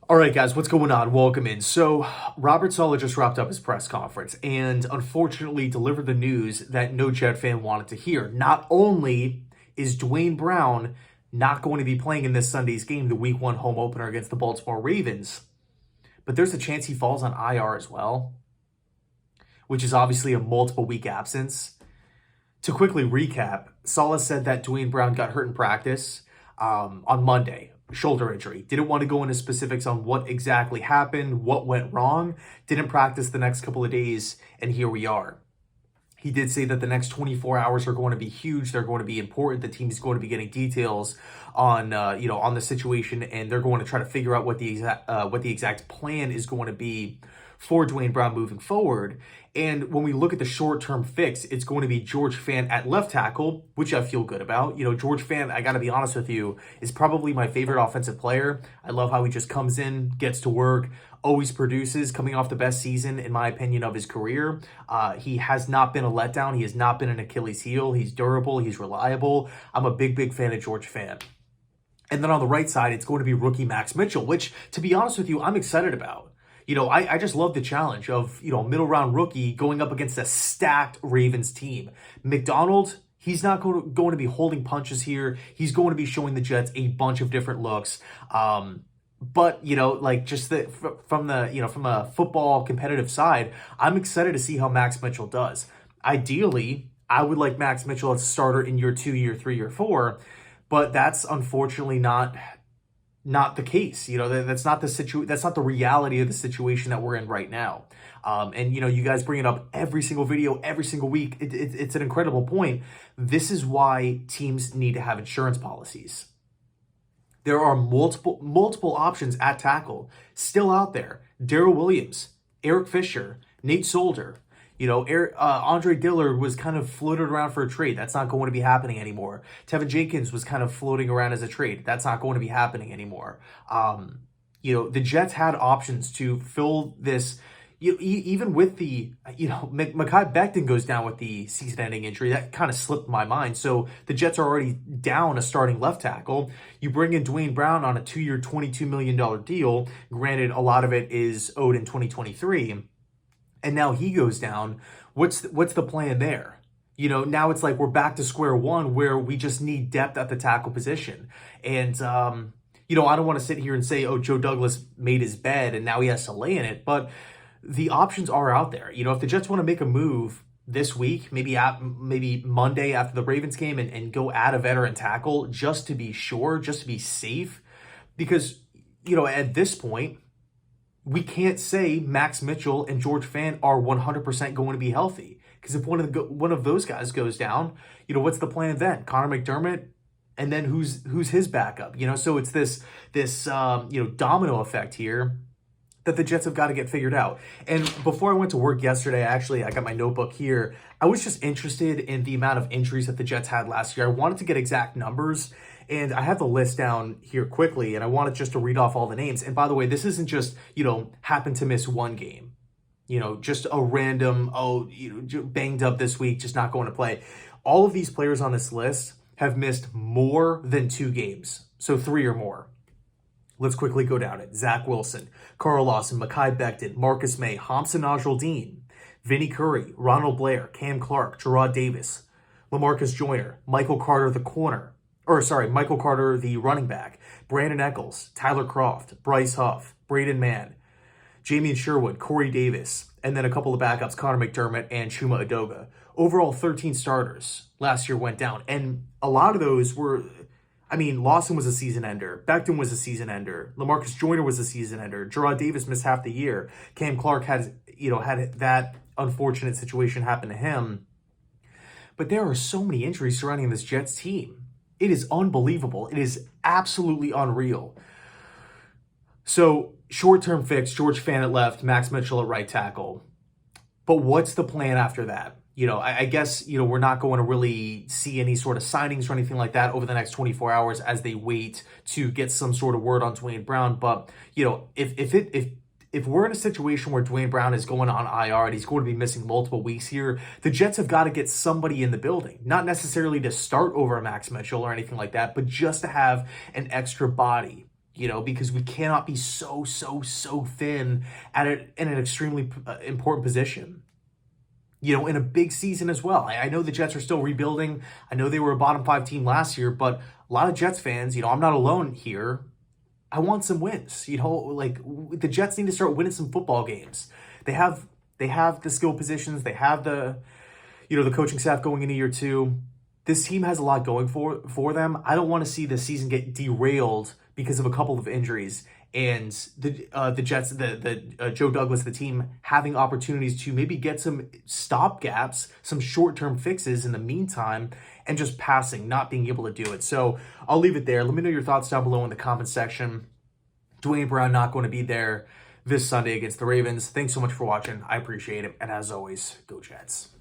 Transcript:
All right, guys, what's going on? Welcome in. So, Robert Saleh just wrapped up his press conference and unfortunately delivered the news that no Jet fan wanted to hear. Not only is Dwayne Brown not going to be playing in this Sunday's game, the Week 1 home opener against the Baltimore Ravens, but there's a chance he falls on IR as well, which is obviously a multiple week absence. To quickly recap, Saleh said that Dwayne Brown got hurt in practice on Monday. Shoulder injury. Didn't want to go into specifics on what exactly happened, what went wrong. Didn't practice the next couple of days, and here we are. He did say that the next 24 hours are going to be huge. They're going to be important. The team is going to be getting details on, on the situation, and they're going to try to figure out what the exact plan is going to be for Dwayne Brown moving forward. And when we look at the short-term fix, it's going to be George Fant at left tackle, which I feel good about. George Fant, I got to be honest with you, is probably my favorite offensive player. I love how he just comes in, gets to work, always produces, coming off the best season, in my opinion, of his career. He has not been a letdown. He has not been an Achilles heel. He's durable. He's reliable. I'm a big fan of George Fant. And then on the right side, it's going to be rookie Max Mitchell, which, to be honest with you, I'm excited about. I just love the challenge of, middle round rookie going up against a stacked Ravens team. McDonald, he's not going to be holding punches here. He's going to be showing the Jets a bunch of different looks. But, from a football competitive side, I'm excited to see how Max Mitchell does. Ideally, I would like Max Mitchell as a starter in year 2, year 3, year 4, but that's unfortunately not the case. That's not the reality of the situation that we're in right now. You guys bring it up every single video, every single week. It's an incredible point. This is why teams need to have insurance policies. There are multiple options at tackle still out there. Darrell Williams, Eric Fisher, Nate Solder. Andre Dillard was kind of floated around for a trade. That's not going to be happening anymore. Tevin Jenkins was kind of floating around as a trade. That's not going to be happening anymore. The Jets had options to fill this. Even with the, Mekhi Becton goes down with the season-ending injury. That kind of slipped my mind. So the Jets are already down a starting left tackle. You bring in Dwayne Brown on a 2-year, $22 million deal. Granted, a lot of it is owed in 2023. And now he goes down. What's the plan there? Now it's like we're back to square one where we just need depth at the tackle position. And, I don't want to sit here and say, oh, Joe Douglas made his bed and now he has to lay in it. But the options are out there. If the Jets want to make a move this week, maybe Monday after the Ravens game and go add a veteran tackle just to be sure, just to be safe. Because, at this point, we can't say Max Mitchell and George Fant are 100% going to be healthy. Because if one of those guys goes down, what's the plan then? Connor McDermott, and then who's his backup? So it's this domino effect here that the Jets have got to get figured out. And before I went to work yesterday, I got my notebook here. I was just interested in the amount of injuries that the Jets had last year. I wanted to get exact numbers. And I have the list down here quickly, and I wanted just to read off all the names. And by the way, this isn't just, happen to miss one game. Just a random, banged up this week, just not going to play. All of these players on this list have missed more than 2 games. So 3 or more. Let's quickly go down it. Zach Wilson, Carl Lawson, Mekhi Becton, Marcus May, Hamza Najaldeen, Vinny Curry, Ronald Blair, Cam Clark, Gerard Davis, LaMarcus Joyner, Michael Carter, Michael Carter, the running back, Brandon Eccles, Tyler Croft, Bryce Huff, Braden Mann, Jamie Sherwood, Corey Davis, and then a couple of backups, Connor McDermott and Chuma Edoga. Overall, 13 starters last year went down. And a lot of those were, Lawson was a season ender. Becton was a season ender. LaMarcus Joyner was a season ender. Gerard Davis missed half the year. Cam Clark had that unfortunate situation happen to him. But there are so many injuries surrounding this Jets team. It is unbelievable. It is absolutely unreal. So, short-term fix, George Fant at left, Max Mitchell at right tackle. But what's the plan after that? I guess, we're not going to really see any sort of signings or anything like that over the next 24 hours as they wait to get some sort of word on Dwayne Brown. But, if we're in a situation where Dwayne Brown is going on IR and he's going to be missing multiple weeks here, the Jets have got to get somebody in the building. Not necessarily to start over Max Mitchell or anything like that, but just to have an extra body because we cannot be so thin in an extremely important position. In a big season as well. I know the Jets are still rebuilding. I know they were a bottom 5 team last year, but a lot of Jets fans, I'm not alone here. I want some wins. Like the Jets need to start winning some football games. They have the skill positions. They have the coaching staff going into year 2. This team has a lot going for them. I don't want to see the season get derailed because of a couple of injuries and the Jets, Joe Douglas, the team having opportunities to maybe get some stopgaps, some short-term fixes in the meantime, and just passing, not being able to do it. So I'll leave it there. Let me know your thoughts down below in the comment section. Dwayne Brown not going to be there this Sunday against the Ravens. Thanks so much for watching. I appreciate it. And as always, go Jets.